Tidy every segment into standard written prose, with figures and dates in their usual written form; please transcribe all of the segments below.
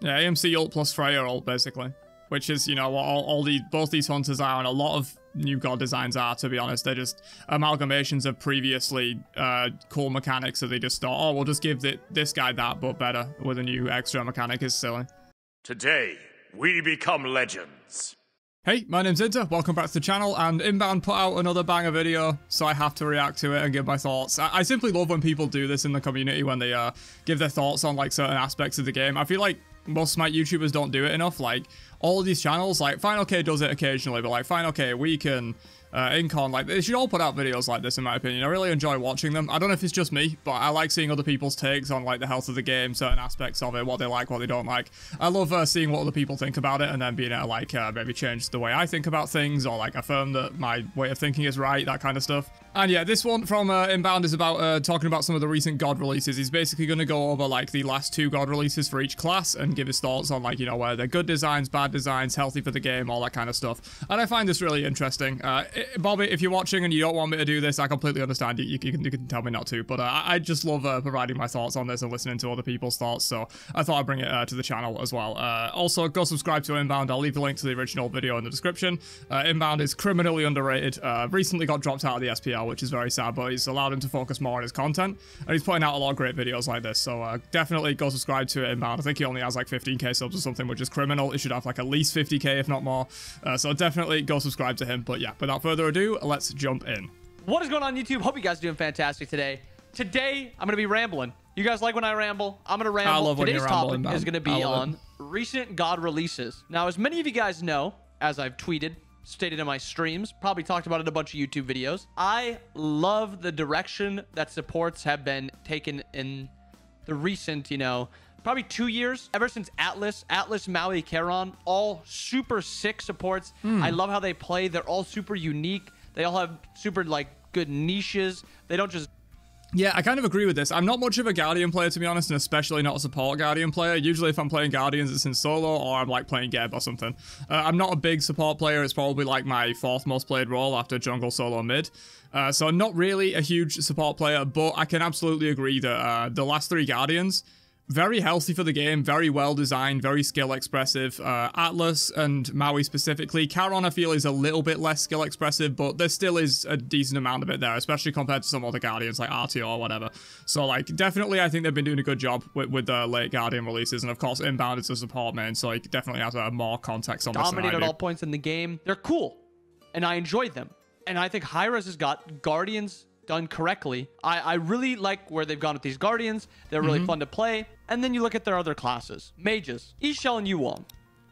Yeah, AMC ult plus Freya ult, basically. Which is, you know, what both these hunters are, and a lot of new god designs are, to be honest. They're just amalgamations of previously cool mechanics that they just thought, oh, we'll just give this guy that, but better with a new extra mechanic. Is silly. Today, we become legends. Hey, my name's Inter, welcome back to the channel, and Inbound put out another banger video, so I have to react to it and give my thoughts. I simply love when people do this in the community, when they give their thoughts on like certain aspects of the game. I feel like most Smite YouTubers don't do it enough. Like, all of these channels, like Final K does it occasionally, but like Final K, Weekend, Incon, like they should all put out videos like this, in my opinion. I really enjoy watching them. I don't know if it's just me, but I like seeing other people's takes on like the health of the game, certain aspects of it, what they like, what they don't like. I love seeing what other people think about it, and then being able to like maybe change the way I think about things, or like affirm that my way of thinking is right, that kind of stuff. And yeah, this one from Inbound is about talking about some of the recent god releases. He's basically going to go over like the last 2 god releases for each class and give his thoughts on like, you know, where they're good designs, bad designs, healthy for the game, all that kind of stuff. And I find this really interesting. Bobby, if you're watching and you don't want me to do this, I completely understand. You can tell me not to, but I just love providing my thoughts on this and listening to other people's thoughts, so I thought I'd bring it to the channel as well. Also, go subscribe to Inbound. I'll leave the link to the original video in the description. Inbound is criminally underrated. Recently got dropped out of the SPL, which is very sad, but he's allowed him to focus more on his content, and he's putting out a lot of great videos like this, so definitely go subscribe to Inbound. I think he only has like 15k subs or something, which is criminal. He should have like at least 50k, if not more, so definitely go subscribe to him. But yeah, without further ado, let's jump in. What is going on, YouTube? Hope you guys are doing fantastic today. Today, I'm going to be rambling. You guys like when I ramble? I'm going to ramble. I love when Today's you're rambling, topic is going to be on recent god releases. Now, as many of you guys know, as I've tweeted, stated in my streams, probably talked about it in a bunch of YouTube videos, I love the direction that supports have been taken in the recent, you know, probably 2 years, ever since Atlas, Maui, Charon, all super sick supports. I love how they play. They're all super unique. They all have super, like, good niches. They don't just... Yeah, I kind of agree with this. I'm not much of a Guardian player, to be honest, and especially not a support Guardian player. Usually if I'm playing Guardians, it's in solo, or I'm like playing Geb or something. I'm not a big support player. It's probably like my 4th most played role after jungle, solo, mid. So not really a huge support player, but I can absolutely agree that the last 3 Guardians, very healthy for the game, very well designed, very skill expressive. Atlas and Maui specifically. Charon, I feel, is a little bit less skill expressive, but there still is a decent amount of it there, especially compared to some other Guardians like RTO or whatever. So, like, definitely I think they've been doing a good job with the late Guardian releases, and of course, Inbound is a support main, so he definitely has more context on this than I do. Dominated at all points in the game. They're cool, and I enjoyed them. And I think Hi-Rez has got Guardians done correctly. I really like where they've gone with these Guardians. They're really fun to play. And then you look at their other classes. Mages, Ixchel and Yu Wong.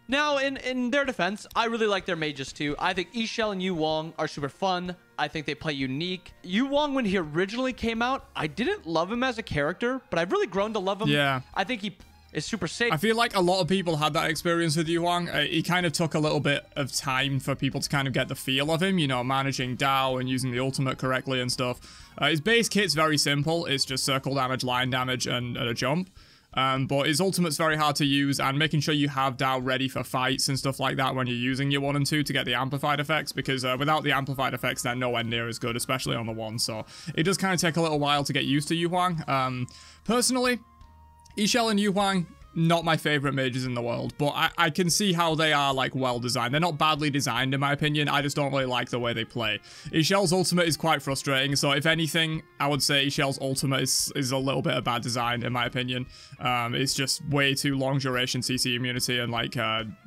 Now, in their defense, I really like their mages too. I think Ixchel and Yu Wong are super fun. I think they play unique. Yu Wong, when he originally came out, I didn't love him as a character, but I've really grown to love him. Yeah. I think he is super safe. I feel like a lot of people had that experience with Yu Wong. He kind of took a little bit of time for people to kind of get the feel of him, you know, managing Dao and using the ultimate correctly and stuff. His base kit's very simple. It's just circle damage, line damage, and a jump. But his ultimate's very hard to use, and making sure you have Dao ready for fights and stuff like that when you're using your 1 and 2 to get the amplified effects, because without the amplified effects, they're nowhere near as good, especially on the 1. So it does kind of take a little while to get used to Yu Wong. Personally, Ixchel and Yu Wong, not my favorite mages in the world, but I can see how they are, like, well designed. They're not badly designed, in my opinion. I just don't really like the way they play. Ixchel's ultimate is quite frustrating, so if anything, I would say Ixchel's ultimate is a little bit of bad design, in my opinion. It's just way too long duration CC immunity and, like,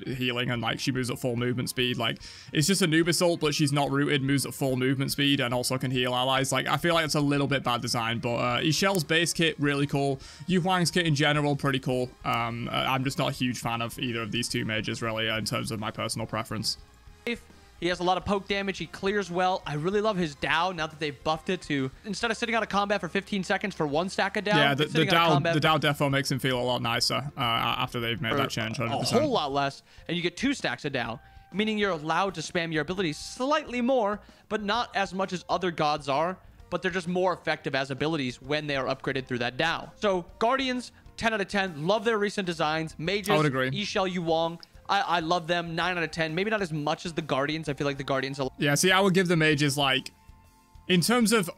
healing, and, like, she moves at full movement speed. Like, it's just a Nubis ult, but she's not rooted, moves at full movement speed, and also can heal allies. Like, I feel like it's a little bit bad design, but Ixchel's base kit, really cool. Yu Huang's kit in general, pretty cool. I'm just not a huge fan of either of these 2 mages, really, in terms of my personal preference. He has a lot of poke damage. He clears well. I really love his Dao now that they've buffed it to, instead of sitting out of combat for 15 seconds for 1 stack of Dao. Yeah, the Dao defo makes him feel a lot nicer after they've made that change, 100%. A whole lot less, and you get 2 stacks of Dao, meaning you're allowed to spam your abilities slightly more, but not as much as other gods are, but they're just more effective as abilities when they are upgraded through that Dao. So, Guardians, 10 out of 10. Love their recent designs. Mages, I would agree. Ixchel, Yu Wong. I love them. 9 out of 10. Maybe not as much as the Guardians. I feel like the Guardians are... Yeah, see, I would give the mages, like, in terms of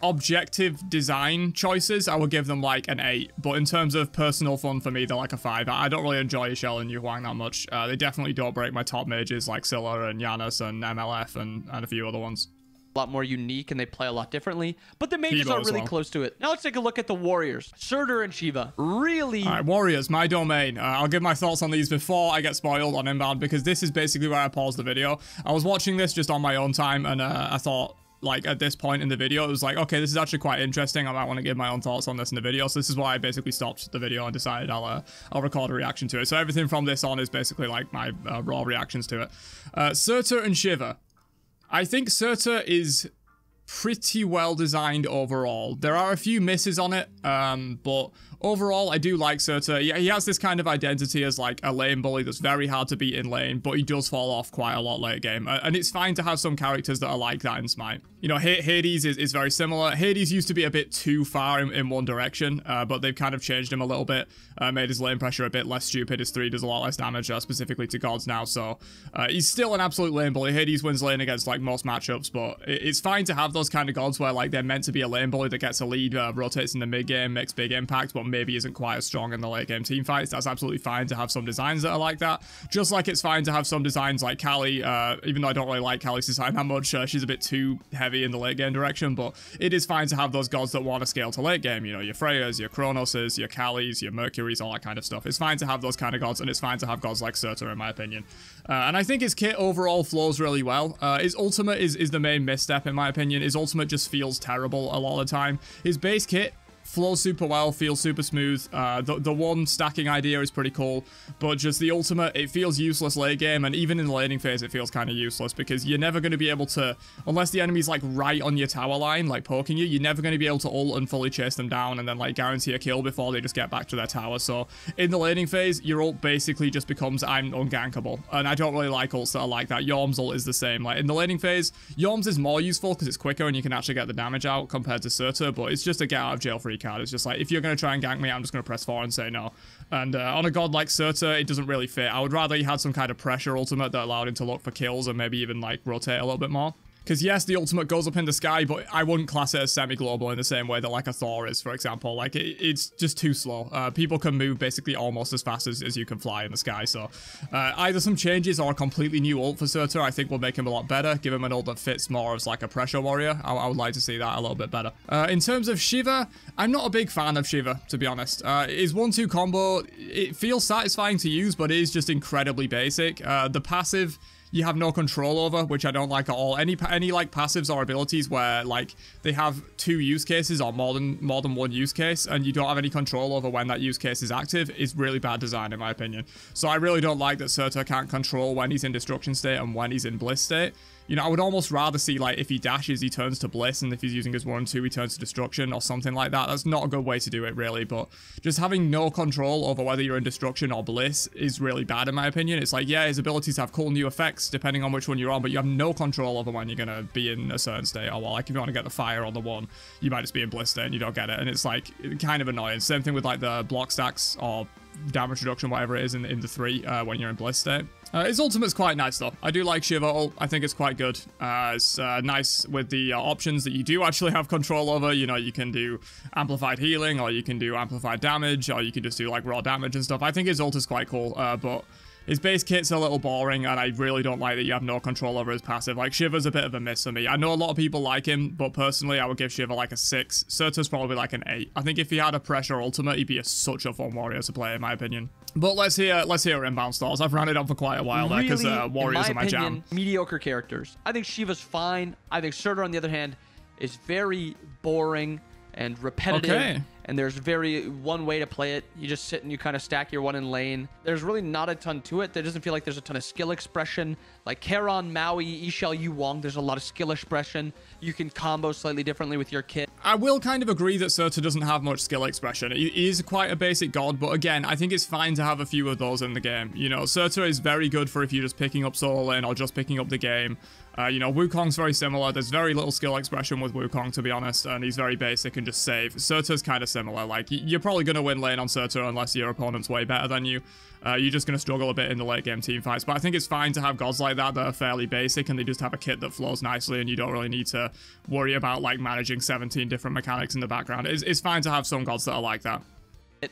objective design choices, I would give them like an 8. But in terms of personal fun for me, they're like a 5. I don't really enjoy Shell and Yu Huang that much. They definitely don't break my top mages like Scylla and Janus and MLF and a few other ones. A lot more unique and they play a lot differently, but the mages are really close to it. Now let's take a look at the warriors. Surtur and Shiva. Really? All right, warriors, my domain. I'll give my thoughts on these before I get spoiled on Inbound, because this is basically where I paused the video. I was watching this just on my own time, and I thought, like, at this point in the video, it was like, okay, this is actually quite interesting. I might want to give my own thoughts on this in the video. So this is why I basically stopped the video and decided I'll record a reaction to it. So everything from this on is basically like my raw reactions to it. Surtur and Shiva. I think Surtur is pretty well designed overall. There are a few misses on it, but overall I do like Surtur. He has this kind of identity as like a lane bully that's very hard to beat in lane, but he does fall off quite a lot late game, and it's fine to have some characters that are like that in Smite. You know, Hades is very similar. Hades used to be a bit too far in one direction, but they've kind of changed him a little bit, made his lane pressure a bit less stupid. His 3 does a lot less damage, specifically to gods now, so he's still an absolute lane bully. Hades wins lane against like most matchups, but it's fine to have those kind of gods where like they're meant to be a lane bully that gets a lead, rotates in the mid game, makes big impact, but maybe isn't quite as strong in the late game team fights. That's absolutely fine to have some designs that are like that. Just like it's fine to have some designs like Kali, even though I don't really like Kali's design that much. She's a bit too heavy in the late game direction, but it is fine to have those gods that want to scale to late game. You know, your Freyas, your Cronoses, your Kalis, your Mercuries, all that kind of stuff. It's fine to have those kind of gods, and it's fine to have gods like Surtur, in my opinion. And I think his kit overall flows really well. His ultimate is the main misstep, in my opinion. His ultimate just feels terrible a lot of the time. His base kit flows super well, feels super smooth. The one stacking idea is pretty cool, but just the ultimate, it feels useless late game, and even in the laning phase it feels kind of useless, because you're never going to be able to, unless the enemy's like right on your tower line, like poking you, you're never going to be able to ult and fully chase them down and then like guarantee a kill before they just get back to their tower. So in the laning phase, your ult basically just becomes I'm ungankable, and I don't really like ults that are like that. Yorm's ult is the same. Like in the laning phase, Yorm's is more useful because it's quicker and you can actually get the damage out compared to Surtur, but it's just a get out of jail free card. It's just like, if you're going to try and gank me, I'm just going to press 4 and say no. And on a god like Surtur, it doesn't really fit. I would rather he had some kind of pressure ultimate that allowed him to look for kills and maybe even like rotate a little bit more. Because yes, the ultimate goes up in the sky, but I wouldn't class it as semi-global in the same way that like a Thor is, for example. Like it's just too slow. People can move basically almost as fast as you can fly in the sky. So either some changes or a completely new ult for Surtur, I think will make him a lot better. Give him an ult that fits more as like a pressure warrior. I would like to see that a little bit better. In terms of Shiva, I'm not a big fan of Shiva, to be honest. His 1-2 combo, it feels satisfying to use, but it is just incredibly basic. The passive, you have no control over, which I don't like at all. Any like passives or abilities where like they have 2 use cases or more than one use case, and you don't have any control over when that use case is active, is really bad design in my opinion. So I really don't like that Surtur can't control when he's in destruction state and when he's in bliss state. You know, I would almost rather see, like, if he dashes, he turns to Bliss, and if he's using his 1-2, he turns to Destruction, or something like that. That's not a good way to do it, really, but just having no control over whether you're in Destruction or Bliss is really bad, in my opinion. It's like, yeah, his abilities have cool new effects, depending on which one you're on, but you have no control over when you're going to be in a certain state, or, well, like, if you want to get the fire on the 1, you might just be in Bliss state, and you don't get it, and it's, like, kind of annoying. Same thing with, like, the block stacks, or damage reduction, whatever it is, in the 3, when you're in Bliss state. His ultimate's quite nice, though. I do like Shiva ult. I think it's quite good. It's nice with the options that you do actually have control over. You know, you can do amplified healing, or you can do amplified damage, or you can just do, like, raw damage and stuff. I think his ult is quite cool, but his base kit's a little boring, and I really don't like that you have no control over his passive. Like, Shiva's a bit of a miss for me. I know a lot of people like him, but personally, I would give Shiva like a 6. Surtur's probably like an 8. I think if he had a pressure ultimate, he'd be such a fun warrior to play, in my opinion. But let's hear inbound stalls. I've ran it on for quite a while there, because warriors are my jam. Mediocre characters. I think Shiva's fine. I think Surtur, on the other hand, is very boring and repetitive. Okay. And there's one way to play it. You just sit and you kind of stack your 1 in lane. There's really not a ton to it. There doesn't feel like there's a ton of skill expression. Like Charon, Maui, Ixia, Yu Wang, there's a lot of skill expression. You can combo slightly differently with your kit. I will kind of agree that Surtur doesn't have much skill expression. He is quite a basic god, but again, I think it's fine to have a few of those in the game. You know, Surtur is very good for if you're just picking up solo lane or just picking up the game. You know, Wukong's very similar. There's very little skill expression with Wukong, to be honest, and he's very basic and just save. Surtur's kind of similar. Like, you're probably going to win lane on Surtur unless your opponent's way better than you. you're just going to struggle a bit in the late game team fights. But I think it's fine to have gods like that are fairly basic and they just have a kit that flows nicely and you don't really need to worry about like managing 17 different mechanics in the background. It's fine to have some gods that are like that.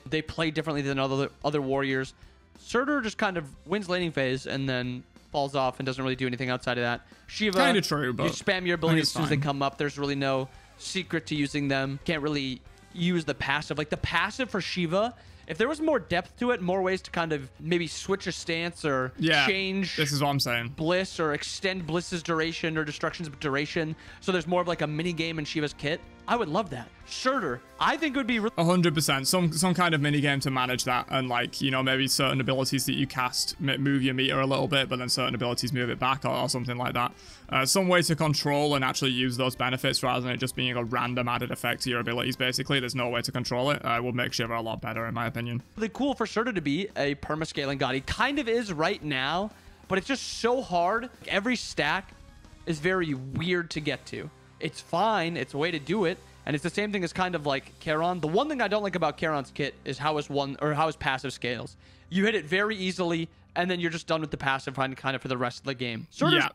They play differently than other warriors. Surtur just kind of wins laning phase and then falls off and doesn't really do anything outside of that. Shiva, kind of true, but you spam your abilities as soon as they come up. There's really no secret to using them. Can't really use the passive. Like the passive for Shiva, if there was more depth to it, more ways to kind of maybe switch a stance or change. This is what I'm saying. Bliss or extend Bliss's duration or Destruction's duration. So there's more of like a mini game in Shiva's kit. I would love that. Surtur, I think it would be 100%. Some kind of mini game to manage that, and like, you know, maybe certain abilities that you cast move your meter a little bit, but then certain abilities move it back or something like that. Some way to control and actually use those benefits rather than it just being a random added effect to your abilities. Basically, there's no way to control it. Will make Shiva a lot better, in my opinion. Really cool for Surtur to be a perma-scaling god. He kind of is right now, but it's just so hard. Every stack is very weird to get to. It's fine. It's a way to do it. And it's the same thing as kind of like Charon. The one thing I don't like about Charon's kit is how his passive scales. You hit it very easily, and then you're just done with the passive kind of for the rest of the game. Yeah.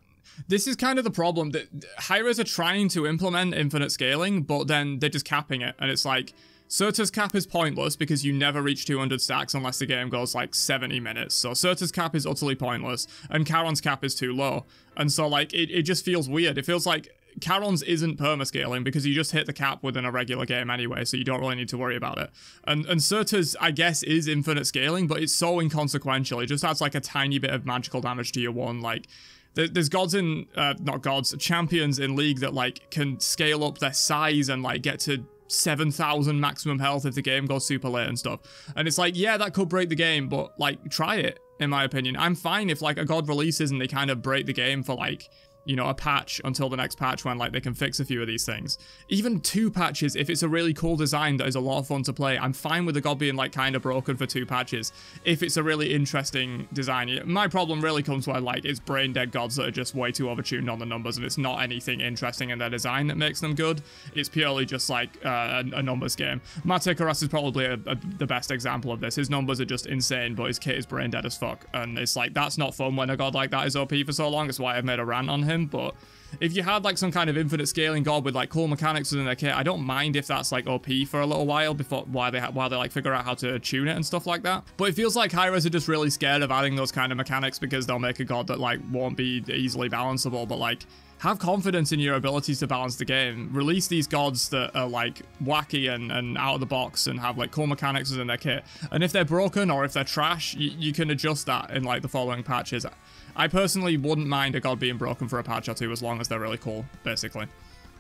This is kind of the problem that Hi-Rez are trying to implement infinite scaling, but then they're just capping it. And it's like, Surtur's cap is pointless because you never reach 200 stacks unless the game goes like 70 minutes. So Surtur's cap is utterly pointless, and Charon's cap is too low. And so like, it just feels weird. It feels like Charon's isn't perma-scaling because you just hit the cap within a regular game anyway, so you don't really need to worry about it. And Surtur's, I guess, is infinite scaling, but it's so inconsequential. It just adds like a tiny bit of magical damage to your one. Like, there's gods in, not gods, champions in League that like can scale up their size and like get to 7,000 maximum health if the game goes super late and stuff. And it's like, yeah, that could break the game, but like, try it, in my opinion. I'm fine if like a god releases and they kind of break the game for like, you know, a patch until the next patch when like they can fix a few of these things. Even 2 patches, if it's a really cool design that is a lot of fun to play, I'm fine with the god being like kind of broken for 2 patches if it's a really interesting design. My problem really comes where like it's brain dead gods that are just way too overtuned on the numbers and it's not anything interesting in their design that makes them good. It's purely just like a numbers game. Matikaras is probably the best example of this. His numbers are just insane, but his kit is brain dead as fuck, and it's like, that's not fun when a god like that is OP for so long. It's why I've made a rant on him. But if you had like some kind of infinite scaling god with like cool mechanics within their kit, I don't mind if that's like OP for a little while while they like figure out how to tune it and stuff like that. But it feels like Hi-Rez are just really scared of adding those kind of mechanics because they'll make a god that like won't be easily balanceable. But like, have confidence in your abilities to balance the game. Release these gods that are like wacky and out of the box and have like cool mechanics in their kit. And if they're broken or if they're trash, you can adjust that in like the following patches. I personally wouldn't mind a god being broken for a patch or 2 as long as they're really cool, basically.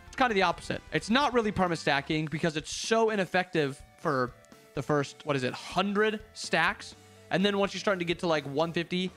It's kind of the opposite. It's not really perma-stacking because it's so ineffective for the first, 100 stacks. And then once you're starting to get to like 150,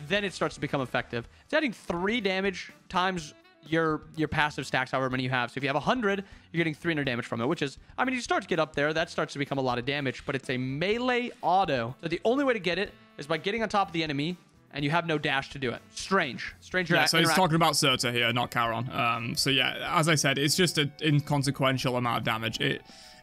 then it starts to become effective. It's adding 3 damage times your passive stacks, however many you have. So if you have 100, you're getting 300 damage from it, which is, I mean, you start to get up there, that starts to become a lot of damage, but it's a melee auto. So the only way to get it is by getting on top of the enemy, and you have no dash to do it. Strange. Yeah, so he's talking about Surtur here, not Charon. So yeah, as I said, it's just an inconsequential amount of damage.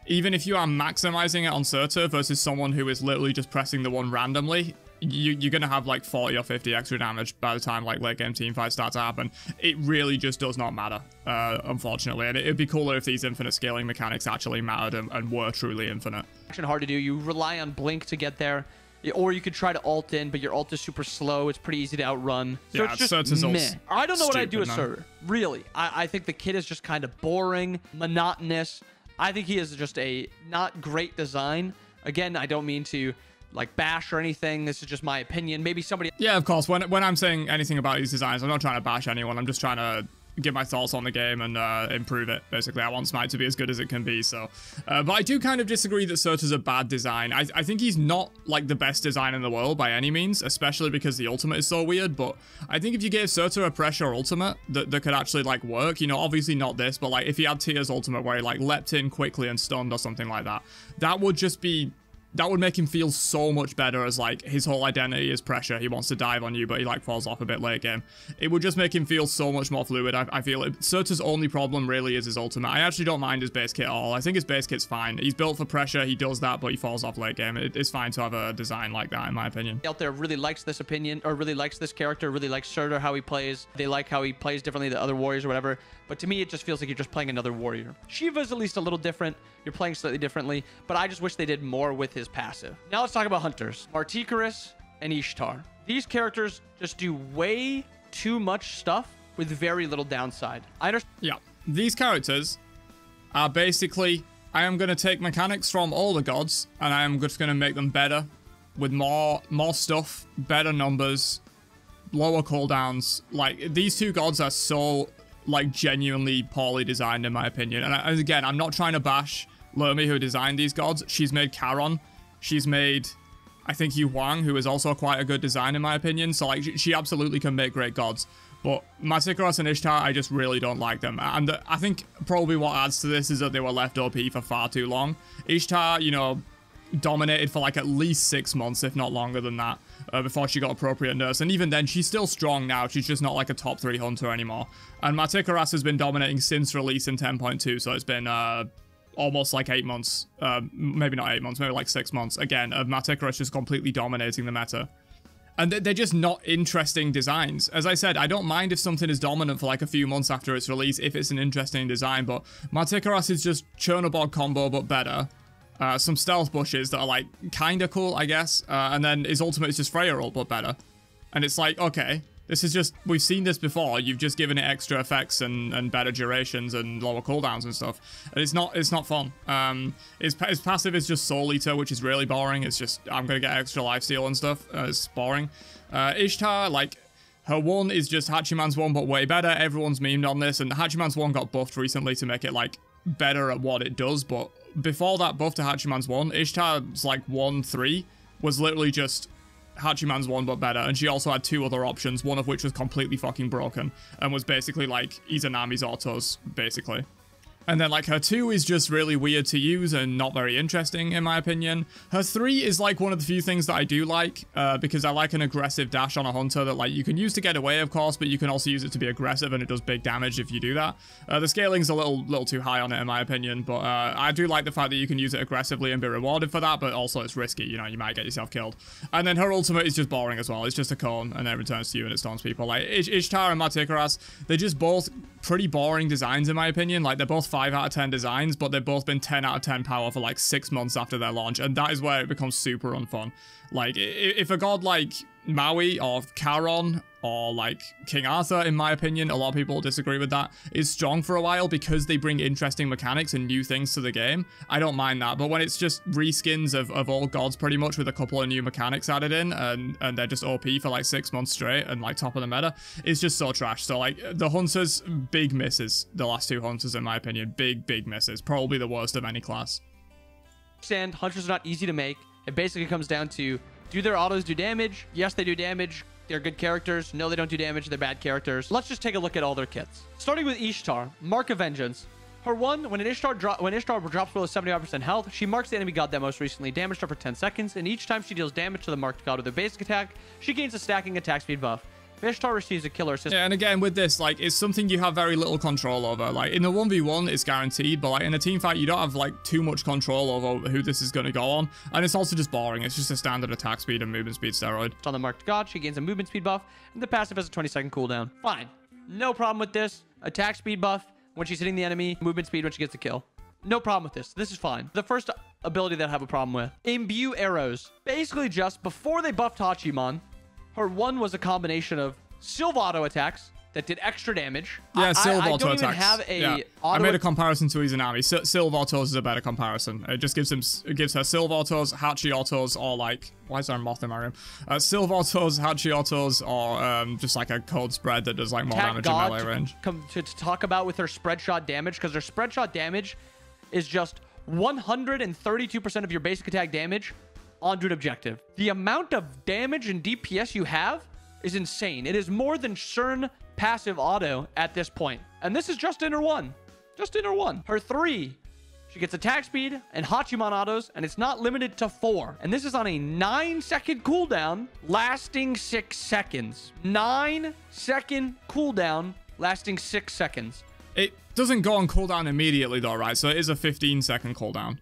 Even if you are maximizing it on Surtur versus someone who is literally just pressing the one randomly, you're going to have like 40 or 50 extra damage by the time like late game team fights start to happen. It really just does not matter, unfortunately. And it'd be cooler if these infinite scaling mechanics actually mattered and were truly infinite. Hard to do. You rely on Blink to get there. Or you could try to ult in, but your ult is super slow. It's pretty easy to outrun. So yeah, it's just meh. I don't know what I'd do with man. Surtur. Really. I think the kit is just kind of boring, monotonous. I think he is just a not great design. Again, I don't mean to like bash or anything. This is just my opinion. Maybe somebody... Yeah, of course. When I'm saying anything about these designs, I'm not trying to bash anyone. I'm just trying to give my thoughts on the game and improve it. Basically, I want Smite to be as good as it can be. So, but I do kind of disagree that Surtur's a bad design. I think he's not like the best design in the world by any means, especially because the ultimate is so weird. But I think if you gave Surtur a pressure ultimate that could actually like work, you know, obviously not this, but like if he had Tyr's ultimate where he like leapt in quickly and stunned or something like that, that would just be that would make him feel so much better, as like his whole identity is pressure. He wants to dive on you, but he like falls off a bit late game. It would just make him feel so much more fluid. I feel it. Surta's only problem really is his ultimate. I actually don't mind his base kit at all. I think his base kit's fine. He's built for pressure. He does that, but he falls off late game. It's fine to have a design like that, in my opinion. Out there really likes this opinion, or really likes this character, really likes Surta, how he plays. They like how he plays differently than other warriors or whatever. But to me, it just feels like you're just playing another warrior. Shiva's at least a little different. You're playing slightly differently, but I just wish they did more with his passive. Now let's talk about hunters. Martikaris and Ishtar. These characters just do way too much stuff with very little downside. I understand. Yeah, these characters are basically, I am going to take mechanics from all the gods, and I am just going to make them better with more stuff, better numbers, lower cooldowns. Like, these two gods are so, like, genuinely poorly designed, in my opinion. And again, I'm not trying to bash Lomi, who designed these gods. She's made Charon. She's made, I think, Yu Huang, who is also quite a good design, in my opinion. So, like, she absolutely can make great gods. But Martikaris and Ishtar, I just really don't like them. And I think probably what adds to this is that they were left OP for far too long. Ishtar, you know, dominated for like at least 6 months, if not longer than that, before she got appropriate nerfs. And even then, she's still strong now. She's just not like a top 3 hunter anymore. And Martikaris has been dominating since release in 10.2, so it's been almost like 8 months. Maybe not 8 months, maybe like 6 months. Again, of Martikaris just completely dominating the meta. And they're just not interesting designs. As I said, I don't mind if something is dominant for like a few months after its release, if it's an interesting design, but Martikaris is just Chernobog combo, but better. Some stealth bushes that are like kind of cool, I guess. And then his ultimate is just Freya ult, but better. And it's like, okay, this is just, we've seen this before. You've just given it extra effects and better durations and lower cooldowns and stuff. And it's not fun. His passive is just Soul Eater, which is really boring. It's just, I'm going to get extra lifesteal and stuff. It's boring. Ishtar, like, her 1 is just Hachiman's 1, but way better. Everyone's memed on this, and Hachiman's 1 got buffed recently to make it, like, better at what it does, but before that buff to Hachiman's 1, Ishtar's, like, 1-3 was literally just Hachiman's 1, but better, and she also had 2 other options, one of which was completely fucking broken, and was basically, like, Izanami's autos, basically. And then, like, her 2 is just really weird to use and not very interesting, in my opinion. Her 3 is, like, one of the few things that I do like, because I like an aggressive dash on a hunter that, like, you can use to get away, of course, but you can also use it to be aggressive, and it does big damage if you do that. The scaling's a little too high on it, in my opinion, but I do like the fact that you can use it aggressively and be rewarded for that, but also it's risky, you know, you might get yourself killed. And then her ultimate is just boring as well. It's just a cone, and then it returns to you, and it stuns people. Like, Ishtar and Martikaris, they're just both pretty boring designs, in my opinion. Like, they're both 5 out of 10 designs, but they've both been 10 out of 10 power for like 6 months after their launch, and that is where it becomes super unfun. Like, if a god like Maui or Charon or like King Arthur, in my opinion, a lot of people disagree with that, is strong for a while because they bring interesting mechanics and new things to the game, I don't mind that. But when it's just reskins of old gods pretty much with a couple of new mechanics added in, and they're just OP for like 6 months straight and like top of the meta, it's just so trash. So like, the hunters, big misses. The last 2 hunters, in my opinion, big misses. Probably the worst of any class. Understand, hunters are not easy to make. It basically comes down to, do their autos do damage? Yes, they do damage. They're good characters. No, they don't do damage. They're bad characters. Let's just take a look at all their kits. Starting with Ishtar, Mark of Vengeance. Her 1, when Ishtar drops below 75% health, she marks the enemy god that most recently damaged her for 10 seconds, and each time she deals damage to the marked god with a basic attack, she gains a stacking attack speed buff. Ishtar receives a killer assist. Yeah, and again, with this, like, it's something you have very little control over. Like, in the 1v1, it's guaranteed, but, like, in a team fight, you don't have, like, too much control over who this is going to go on. And it's also just boring. It's just a standard attack speed and movement speed steroid. On the marked god, she gains a movement speed buff, and the passive has a 20-second cooldown. Fine. No problem with this. Attack speed buff when she's hitting the enemy, movement speed when she gets the kill. No problem with this. This is fine. The first ability that I have a problem with. Imbue arrows. Basically just, before they buffed Hachiman, her 1 was a combination of Silva auto attacks that did extra damage. Yeah, Silva auto attacks. I don't even have a I made a comparison to Izanami. Silva autos is a better comparison. It just gives her Silva autos, Hachi autos, or like, why is there a moth in my room? Silva autos, Hachi autos, or just like a code spread that does like more damage in melee range. To talk about with her spread shot damage, because her spread shot damage is just 132% of your basic attack damage onto an objective. The amount of damage and DPS you have is insane. It is more than Cern passive auto at this point. And this is just in her 1. Just in her 1. Her 3 She gets attack speed and Hachiman autos, and it's not limited to 4. And this is on a 9-second cooldown, lasting 6 seconds. 9-second cooldown, lasting 6 seconds. It doesn't go on cooldown immediately though, right? So it is a 15-second cooldown.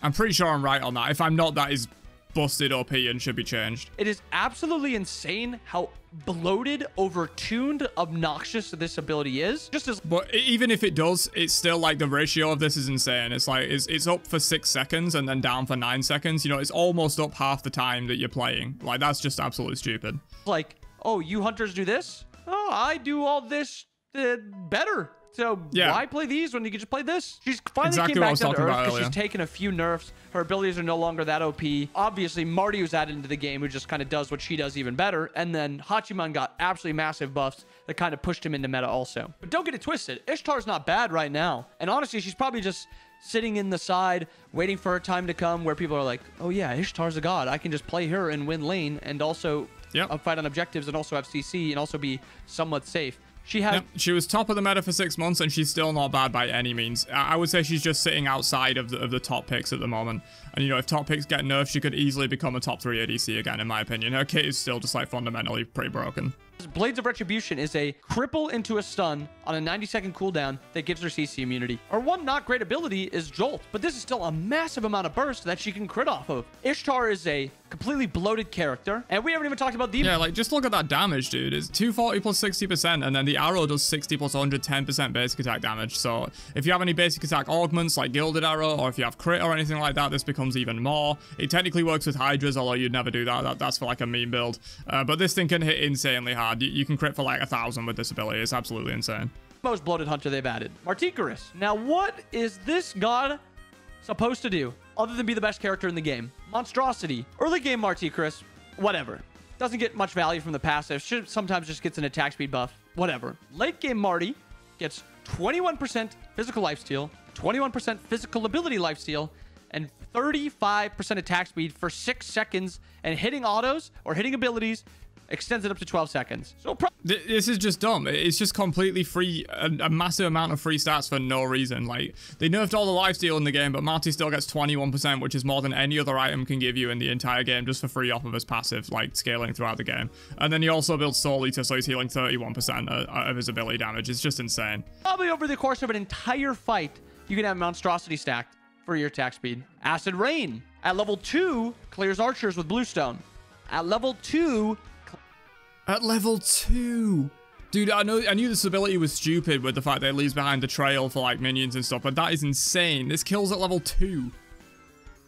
I'm pretty sure I'm right on that. If I'm not, that is busted OP and should be changed. It is absolutely insane how bloated, overtuned, obnoxious this ability is. But even if it does, it's still like the ratio of this is insane. It's like it's up for 6 seconds and then down for 9 seconds. You know, it's almost up half the time that you're playing. Like, that's just absolutely stupid. Like, oh, you hunters do this? Oh, I do all this better. So yeah. Why play these when you can just play this? She's finally exactly came back down to earth because she's taken a few nerfs. Her abilities are no longer that OP. Obviously, Marty was added into the game, who just kind of does what she does even better. And then Hachiman got absolutely massive buffs that kind of pushed him into meta also. But don't get it twisted. Ishtar's not bad right now. And honestly, she's probably just sitting in the side, waiting for her time to come where people are like, oh yeah, Ishtar's a god. I can just play her and win lane and also fight on objectives and also have CC and also be somewhat safe. She was top of the meta for 6 months, and she's still not bad by any means. I would say she's just sitting outside of the top picks at the moment. And, you know, if top picks get nerfed, she could easily become a top 3 ADC again, in my opinion. Her kit is still just, like, fundamentally pretty broken. Blades of Retribution is a cripple into a stun on a 90-second cooldown that gives her CC immunity. Her one not great ability is Jolt, but this is still a massive amount of burst that she can crit off of. Ishtar is a completely bloated character, and we haven't even talked about the... Yeah, like, just look at that damage, dude. It's 240 plus 60%, and then the arrow does 60 plus 110% basic attack damage. So if you have any basic attack augments, like Gilded Arrow, or if you have crit or anything like that, this becomes even more. It technically works with Hydras, although you'd never do that. That's for, like, a meme build. But this thing can hit insanely hard. You can crit for like 1,000 with this ability. It's absolutely insane. Most bloated hunter they've added. Marticarus. Now, what is this god supposed to do other than be the best character in the game? Monstrosity. Early game Marticarus, whatever. Doesn't get much value from the passive. Sometimes just gets an attack speed buff. Whatever. Late game Marty gets 21% physical lifesteal, 21% physical ability lifesteal, and 35% attack speed for 6 seconds, and hitting autos or hitting abilities extends it up to 12 seconds. So this is just dumb. It's just completely free, a massive amount of free stats for no reason. Like, they nerfed all the lifesteal in the game, but Marty still gets 21%, which is more than any other item can give you in the entire game, just for free off of his passive, like, scaling throughout the game. And then he also builds Soul Eater, so he's healing 31% of his ability damage. It's just insane. Probably over the course of an entire fight, you can have Monstrosity stacked for your attack speed. Acid Rain. At level 2, clears archers with Bluestone. At level 2... At level 2. Dude, I knew this ability was stupid with the fact that it leaves behind the trail for, like, minions and stuff, but that is insane. This kills at level 2.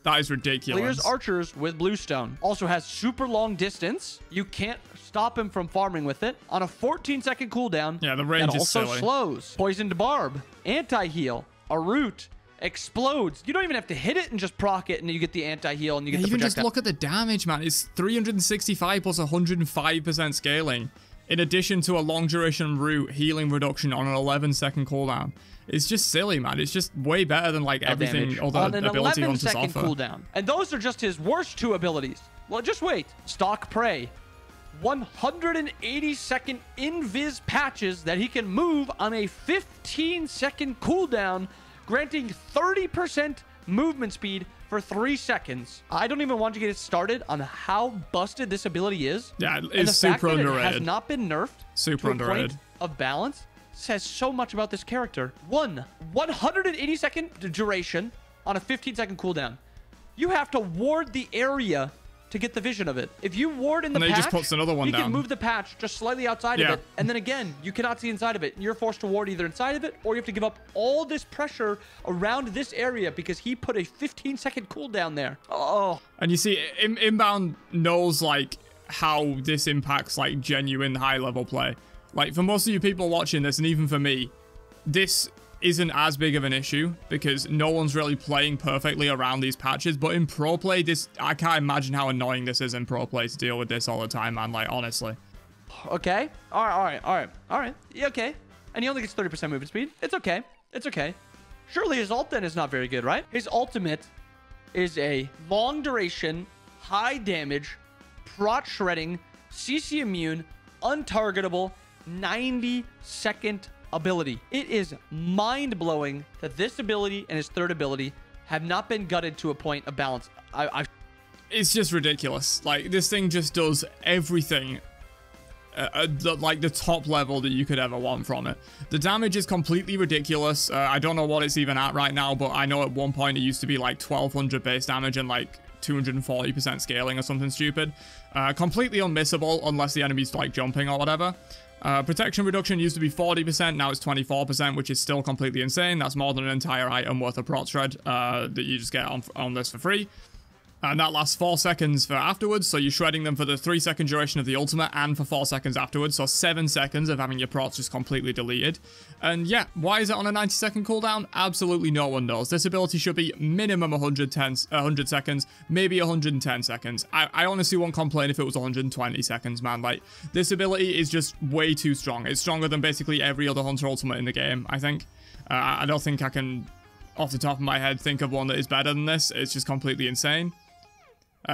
That is ridiculous. Clears archers with Bluestone. Also has super long distance. You can't stop him from farming with it. On a 14-second cooldown. Yeah, the range is silly. Also slows. Poisoned Barb. Anti-heal. A root. Explodes. You don't even have to hit it and just proc it, and you get the anti-heal and you get the projectile. Even just look at the damage, man. It's 365 plus 105% scaling, in addition to a long duration root healing reduction on an 11-second cooldown. It's just silly, man. It's just way better than like everything other on an ability hunters 11-second offer. cooldown. And those are just his worst 2 abilities. Well, just wait. Stalk Prey. 180-second invis patches that he can move on a 15-second cooldown, granting 30% movement speed for 3 seconds. I don't even want to get it started on how busted this ability is. Yeah, it's super underrated. It has not been nerfed super underrated. Point of balance says so much about this character. 180-second duration on a 15-second cooldown. You have to ward the area to get the vision of it. If you ward in the patch, he just puts another one you down. can move the patch just slightly outside of it, and then again, you cannot see inside of it. You're forced to ward either inside of it, or you have to give up all this pressure around this area because he put a 15-second cooldown there. Oh. And you see, Inbound knows, like, how this impacts, like, genuine high-level play. Like, for most of you people watching this, and even for me, this isn't as big of an issue because no one's really playing perfectly around these patches. But in pro play, I can't imagine how annoying this is in pro play to deal with this all the time, man. Like, honestly. Okay. All right. Yeah, okay. And he only gets 30% movement speed. It's okay. It's okay. Surely his ult then is not very good, right? His ultimate is a long duration, high damage, prot shredding, CC immune, untargetable, 90-second ability. It is mind-blowing that this ability and his third ability have not been gutted to a point of balance. It's just ridiculous. Like, this thing just does everything at like the top level that you could ever want from it. The damage is completely ridiculous. I don't know what it's even at right now, but I know at one point it used to be like 1200 base damage and like 240% scaling or something stupid. Completely unmissable unless the enemy's like jumping or whatever. Protection reduction used to be 40%, now it's 24%, which is still completely insane. That's more than an entire item worth of prot shred that you just get on this for free. And that lasts 4 seconds for afterwards, so you're shredding them for the 3-second duration of the ultimate and for 4 seconds afterwards, so 7 seconds of having your prots just completely deleted. And yeah, why is it on a 90-second cooldown? Absolutely no one knows. This ability should be minimum 100 seconds, maybe 110 seconds. I honestly won't complain if it was 120 seconds, man. Like, this ability is just way too strong. It's stronger than basically every other Hunter ultimate in the game, I think. I don't think I can, off the top of my head, think of one that is better than this. It's just completely insane.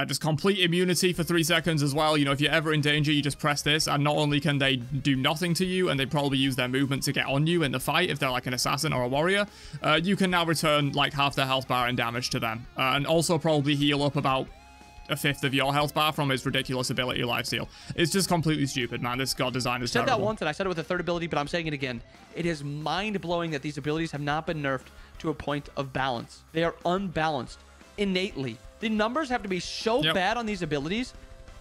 Just complete immunity for 3 seconds as well. You know, if you're ever in danger, you just press this, and not only can they do nothing to you, and they probably use their movement to get on you in the fight if they're like an assassin or a warrior, you can now return like half their health bar and damage to them. And also probably heal up about a fifth of your health bar from his ridiculous ability lifesteal. It's just completely stupid, man. This god design is terrible. I said that once, and I said it with a third ability, but I'm saying it again. It is mind-blowing that these abilities have not been nerfed to a point of balance. They are unbalanced innately. The numbers have to be so bad on these abilities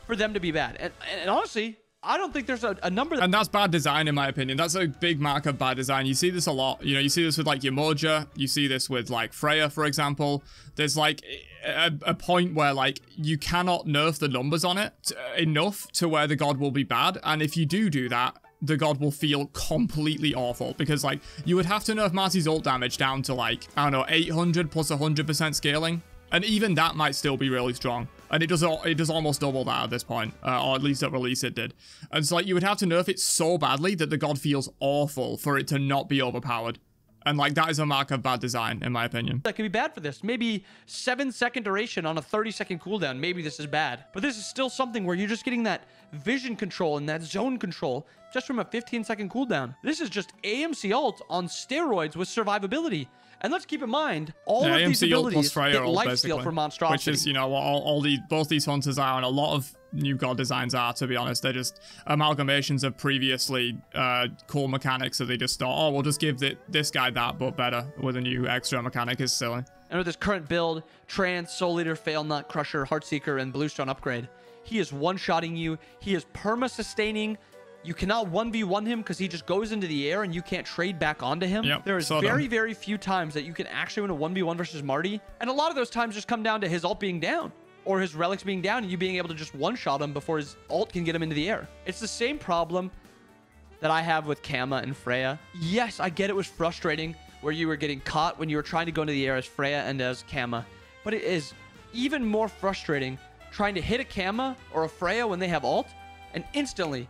for them to be bad. And honestly, I don't think there's a number that... And that's bad design, in my opinion. That's a big mark of bad design. You see this a lot. You know, you see this with, like, your Moja. You see this with, like, Freya, for example. There's, like, a point where, like, you cannot nerf the numbers on it enough to where the god will be bad. And if you do that, the god will feel completely awful. Because, like, you would have to nerf Marty's ult damage down to, like, I don't know, 800 plus 100% scaling. And even that might still be really strong. And it does almost double that at this point. Or at least at release it did. And it's like you would have to nerf it so badly that the god feels awful for it to not be overpowered. And like that is a mark of bad design, in my opinion. That could be bad for this. Maybe 7-second duration on a 30-second cooldown. Maybe this is bad. But this is still something where you're just getting that vision control and that zone control just from a 15-second cooldown. This is just AMC ult on steroids with survivability. And let's keep in mind, all of these abilities get lifesteal for monstrosity. Which is, you know, what both these hunters are, and a lot of new god designs are, to be honest. They're just amalgamations of previously cool mechanics that they just thought, oh, we'll just give this guy that, but better with a new extra mechanic. Is silly. And with this current build, Trance, Soul Eater, Fail Nut, Crusher, Heartseeker, and Bluestone upgrade, he is one-shotting you. He is perma-sustaining. You cannot 1v1 him because he just goes into the air and you can't trade back onto him. Yep, there is very few times that you can actually win a 1v1 versus Marty. And a lot of those times just come down to his ult being down or his relics being down and you being able to just one-shot him before his ult can get him into the air. It's the same problem that I have with Kama and Freya. Yes, I get it was frustrating where you were getting caught when you were trying to go into the air as Freya and as Kama. But it is even more frustrating trying to hit a Kama or a Freya when they have ult and instantly...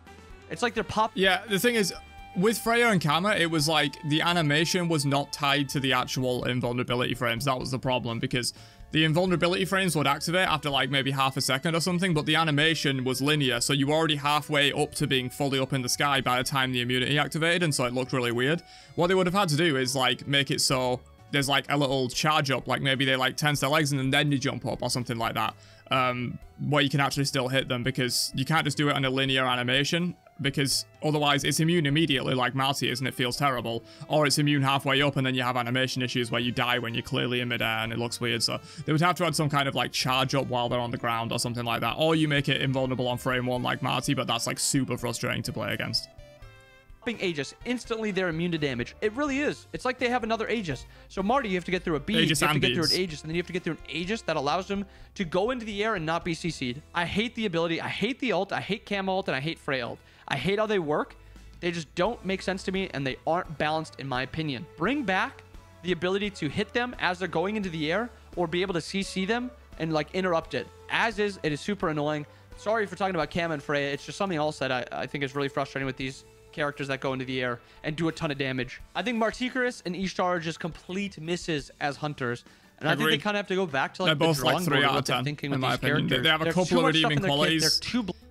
It's like they're pop. Yeah, the thing is, with Freya and Kama, it was like the animation was not tied to the actual invulnerability frames. That was the problem, because the invulnerability frames would activate after like maybe half a second or something, but the animation was linear, so you were already halfway up to being fully up in the sky by the time the immunity activated, and so it looked really weird. What they would have had to do is like make it so there's like a little charge up, like maybe they like tense their legs and then you jump up or something like that, where you can actually still hit them, because you can't just do it on a linear animation, because otherwise it's immune immediately like Marty is and it feels terrible, or it's immune halfway up and then you have animation issues where you die when you're clearly in midair and it looks weird. So they would have to add some kind of like charge up while they're on the ground or something like that, or you make it invulnerable on frame 1 like Marty, but that's like super frustrating to play against. Aegis, instantly they're immune to damage. It really is. It's like they have another Aegis. So Marty, you have to get through a beam, you have to get through an Aegis, and then you have to get through an Aegis that allows him to go into the air and not be CC'd. I hate the ability, I hate the ult, I hate Cam ult, and I hate Freya ult. I hate how they work. They just don't make sense to me, and they aren't balanced in my opinion. Bring back the ability to hit them as they're going into the air, or be able to CC them and like interrupt it. As is, it is super annoying. Sorry for talking about Cam and Freya. It's just something else that I think is really frustrating with these characters that go into the air and do a ton of damage. I think Martikarus and Ishtar are just complete misses as hunters. And I think they kind of have to go back to like they're both like 3 out of 10 thinking in with my these opinion. characters. They have a couple of redeeming qualities,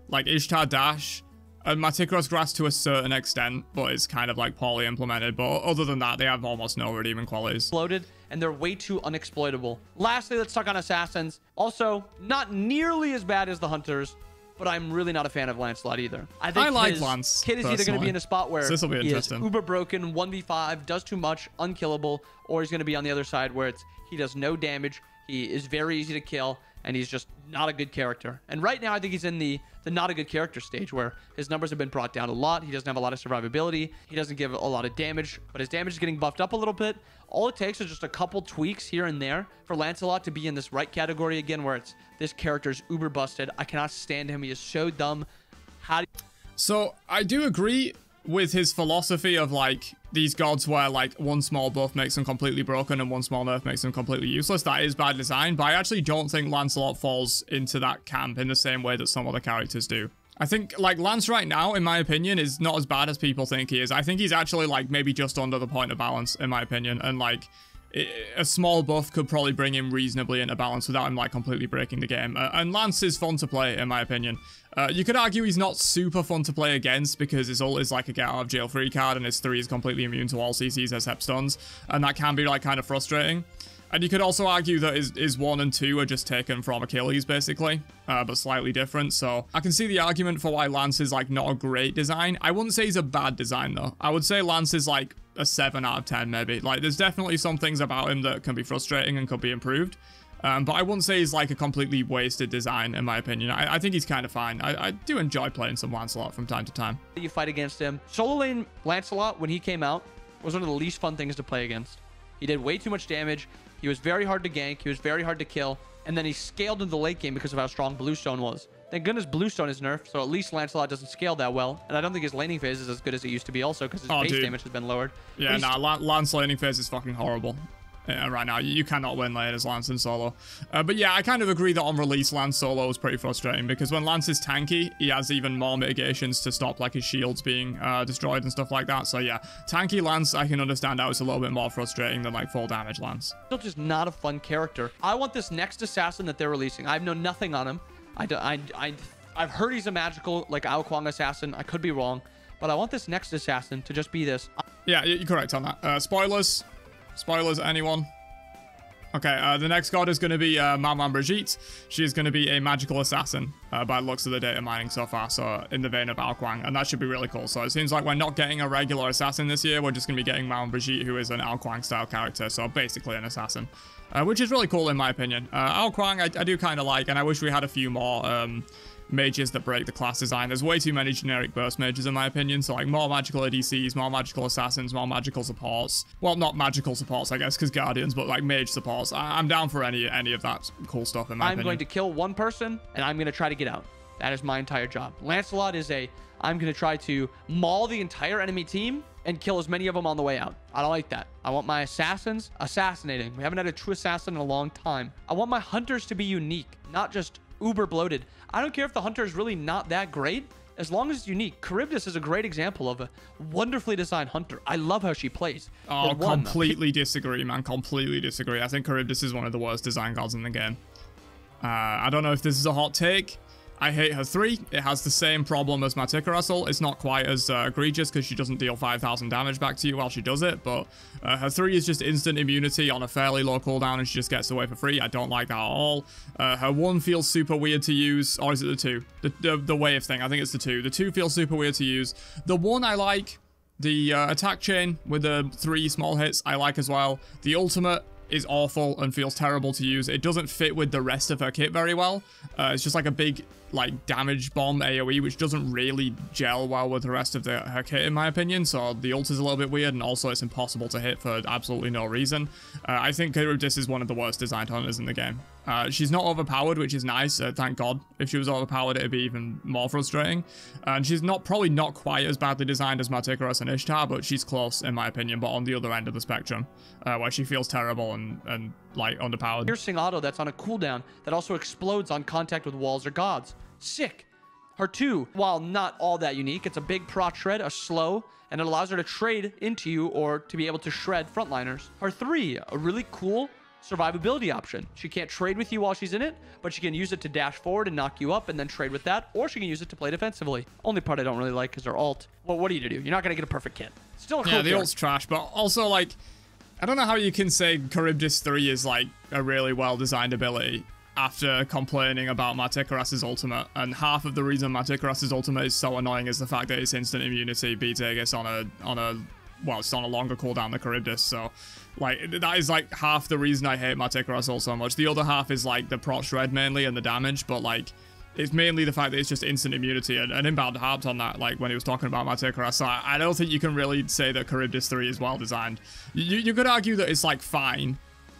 like Ishtar Dash Maticaros Grass to a certain extent, but it's kind of like poorly implemented. But other than that, they have almost no redeeming qualities. Bloated, and they're way too unexploitable. Lastly, let's talk on assassins. Also, not nearly as bad as the hunters, but I'm really not a fan of Lancelot either. I think like Lance. Kid is either going to be in a spot where this will be he is interesting. uber broken, 1v5, does too much, unkillable, or he's going to be on the other side where he does no damage, he is very easy to kill, and he's just not a good character. And right now, I think he's in the not a good character stage where his numbers have been brought down a lot. He doesn't have a lot of survivability. He doesn't give a lot of damage, but his damage is getting buffed up a little bit. All it takes is just a couple tweaks here and there for Lancelot to be in this right category again, where it's this character's uber busted. I cannot stand him. He is so dumb. So I do agree with his philosophy of like these gods where like one small buff makes them completely broken and one small nerf makes them completely useless. That is bad design, but I actually don't think Lancelot falls into that camp in the same way that some other characters do. I think like Lance right now, in my opinion, is not as bad as people think he is. I think he's actually like maybe just under the point of balance, in my opinion, and like a small buff could probably bring him reasonably into balance without him like completely breaking the game. And Lance is fun to play, in my opinion. You could argue he's not super fun to play against because his ult is like a get out of jail free card and his 3 is completely immune to all CCs except stuns, and that can be like kind of frustrating. And you could also argue that his 1 and 2 are just taken from Achilles, basically, but slightly different. So I can see the argument for why Lance is like not a great design. I wouldn't say he's a bad design though. I would say Lance is like a 7 out of 10 maybe. Like there's definitely some things about him that can be frustrating and could be improved. But I wouldn't say he's like a completely wasted design, in my opinion. I think he's kind of fine. I do enjoy playing some Lancelot from time to time. You fight against him. Solo lane Lancelot, when he came out, was one of the least fun things to play against. He did way too much damage. He was very hard to gank. He was very hard to kill. And then he scaled into the late game because of how strong Bluestone was. Thank goodness Bluestone is nerfed, so at least Lancelot doesn't scale that well. And I don't think his laning phase is as good as it used to be also because his base damage has been lowered. Yeah, nah, Lance laning phase is fucking horrible. Right now, you cannot win lane as Lance in solo. But yeah, I kind of agree that on release, Lance solo is pretty frustrating because when Lance is tanky, he has even more mitigations to stop like his shields being destroyed and stuff like that. So yeah, tanky Lance, I can understand how it's a little bit more frustrating than like full damage Lance. Still just not a fun character. I want this next assassin that they're releasing. I know nothing on him. I've heard he's a magical like Ao Kuang assassin. I could be wrong, but I want this next assassin to just be this. Yeah, you're correct on that. Spoilers. Spoilers, anyone? Okay, the next god is going to be Maman Brigitte. She's going to be a magical assassin by the looks of the data mining so far, so in the vein of Ao Kuang, and that should be really cool. So it seems like we're not getting a regular assassin this year, we're just going to be getting Maman Brigitte, who is an Ao Kuang style character, so basically an assassin, which is really cool in my opinion. Ao Kuang I do kind of like, and I wish we had a few more mages that break the class design. There's way too many generic burst mages in my opinion, so like more magical ADCs, more magical assassins, more magical supports. Well, not magical supports I guess because guardians, but like mage supports. I'm down for any of that cool stuff in my opinion. I'm going to kill one person and I'm going to try to get out. That is my entire job. Lancelot is I'm going to try to maul the entire enemy team and kill as many of them on the way out. I don't like that. I want my assassins assassinating. We haven't had a true assassin in a long time. I want my hunters to be unique, not just uber bloated. I don't care if the hunter is really not that great, as long as it's unique. Charybdis is a great example of a wonderfully designed hunter. I love how she plays. Oh, completely disagree, man. Completely disagree. I think Charybdis is one of the worst design gods in the game. I don't know if this is a hot take. I hate her 3. It has the same problem as my Maticaros ult. It's not quite as egregious because she doesn't deal 5,000 damage back to you while she does it, but her 3 is just instant immunity on a fairly low cooldown and she just gets away for free. I don't like that at all. Her 1 feels super weird to use, or is it the 2? The wave thing, I think it's the 2. The 2 feels super weird to use. The 1 I like. The attack chain with the 3 small hits I like as well. The ultimate is awful and feels terrible to use. It doesn't fit with the rest of her kit very well. It's just like a big like damage bomb AoE, which doesn't really gel well with the rest of her kit in my opinion. So the ult is a little bit weird, and also it's impossible to hit for absolutely no reason. I think Charybdis is one of the worst designed hunters in the game. She's not overpowered, which is nice, thank God. If she was overpowered, it'd be even more frustrating. And she's probably not quite as badly designed as Maticaros and Ishtar, but she's close in my opinion, but on the other end of the spectrum, where she feels terrible and like underpowered. Piercing auto that's on a cooldown that also explodes on contact with walls or gods. Sick. Her 2, while not all that unique, it's a big proc shred, a slow, and it allows her to trade into you or to be able to shred frontliners. Her 3, a really cool survivability option. She can't trade with you while she's in it, but she can use it to dash forward and knock you up and then trade with that, or she can use it to play defensively. Only part I don't really like is her ult. Well, what are you to do? You're not going to get a perfect kit. Still a cool the ult's trash, but also, like, I don't know how you can say Charybdis 3 is, like, a really well-designed ability after complaining about Martikaras's ultimate, and half of the reason Martikaras's ultimate is so annoying is the fact that it's instant immunity beats Aegis on a well, it's on a longer cooldown than Charybdis, so, like, that is, like, half the reason I hate Martikaras ult so much. The other half is, like, the prot shred mainly and the damage, but, like, it's mainly the fact that it's just instant immunity, and Inbound harped on that, like, when he was talking about Martikaras, so I don't think you can really say that Charybdis 3 is well designed. You could argue that it's, like, fine,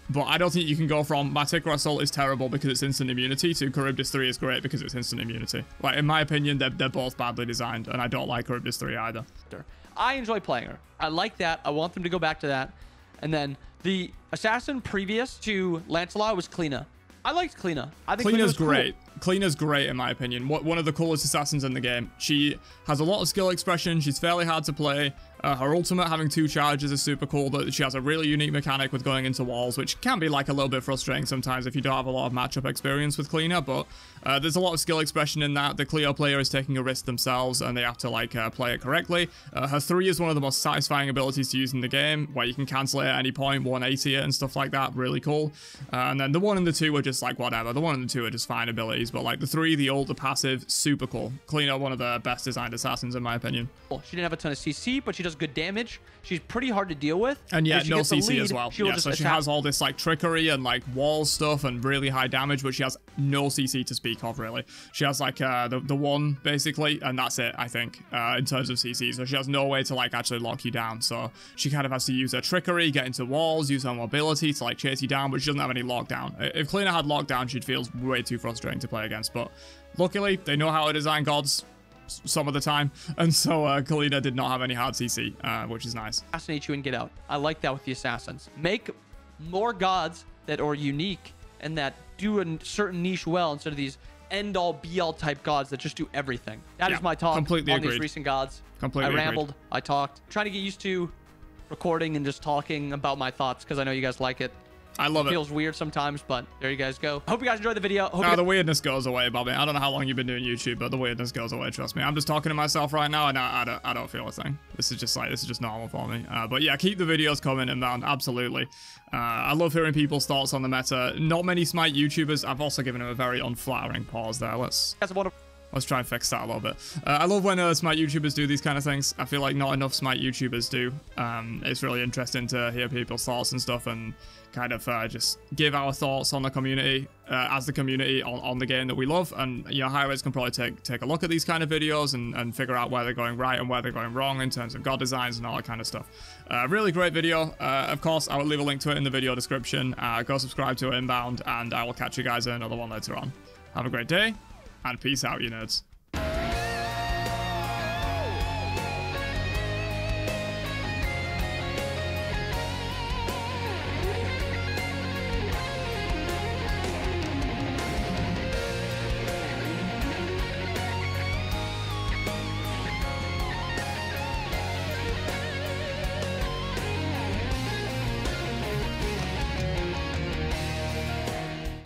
but I don't think you can go from Martikaras ult is terrible because it's instant immunity to Charybdis 3 is great because it's instant immunity. Like, in my opinion, they're both badly designed, and I don't like Charybdis 3 either. I enjoy playing her. I like that. I want them to go back to that. And then the assassin previous to Lancelot was Kleena. I liked Kleena. I think Kleena's great. Cool. Kleena's great in my opinion. One of the coolest assassins in the game. She has a lot of skill expression. She's fairly hard to play. Her ultimate having 2 charges is super cool. That she has a really unique mechanic with going into walls, which can be like a little bit frustrating sometimes if you don't have a lot of matchup experience with Kleena. But there's a lot of skill expression in that. The Cleo player is taking a risk themselves, and they have to like play it correctly. Her 3 is one of the most satisfying abilities to use in the game, where you can cancel it at any point, 180 it and stuff like that. Really cool. And then the 1 and the 2 are just like whatever. The 1 and the 2 are just fine abilities, but like the 3, the ult, the passive, super cool. Kleena, one of the best designed assassins in my opinion. She didn't have a ton of CC, but she does good damage. She's pretty hard to deal with. And yeah, no CC as well. Yeah, so she has all this like trickery and like wall stuff and really high damage, but she has no CC to speak of really. She has like the 1 basically, and that's it, I think, in terms of CC. So she has no way to like actually lock you down. So she kind of has to use her trickery, get into walls, use her mobility to like chase you down, but she doesn't have any lockdown. If Kleena had lockdown, she'd feel way too frustrating to play against, but luckily they know how to design gods some of the time, and so Kleena did not have any hard CC, which is nice. Assassinate you and get out. I like that with the assassins. Make more gods that are unique and that do a certain niche well instead of these end-all be-all type gods that just do everything. That is my talk on these recent gods. I rambled, I talked. Trying to get used to recording and just talking about my thoughts because I know you guys like it. I love it. Feels weird sometimes, but there you guys go. Hope you guys enjoyed the video. The weirdness goes away, Bobby. I don't know how long you've been doing YouTube, but the weirdness goes away. Trust me. I'm just talking to myself right now, and I don't feel a thing. This is just normal for me. But yeah, keep the videos coming, Inbound. Absolutely. I love hearing people's thoughts on the meta. Not many Smite YouTubers. I've also given him a very unflattering pause there. Let's try and fix that a little bit. I love when Smite YouTubers do these kind of things. I feel like not enough Smite YouTubers do. It's really interesting to hear people's thoughts and stuff, and kind of just give our thoughts on the community, as the community on the game that we love. And, you know, Highways can probably take a look at these kind of videos and figure out where they're going right and where they're going wrong in terms of god designs and all that kind of stuff. Really great video. Of course, I will leave a link to it in the video description. Go subscribe to Inbound, and I will catch you guys in another one later on. Have a great day, and peace out, you nerds.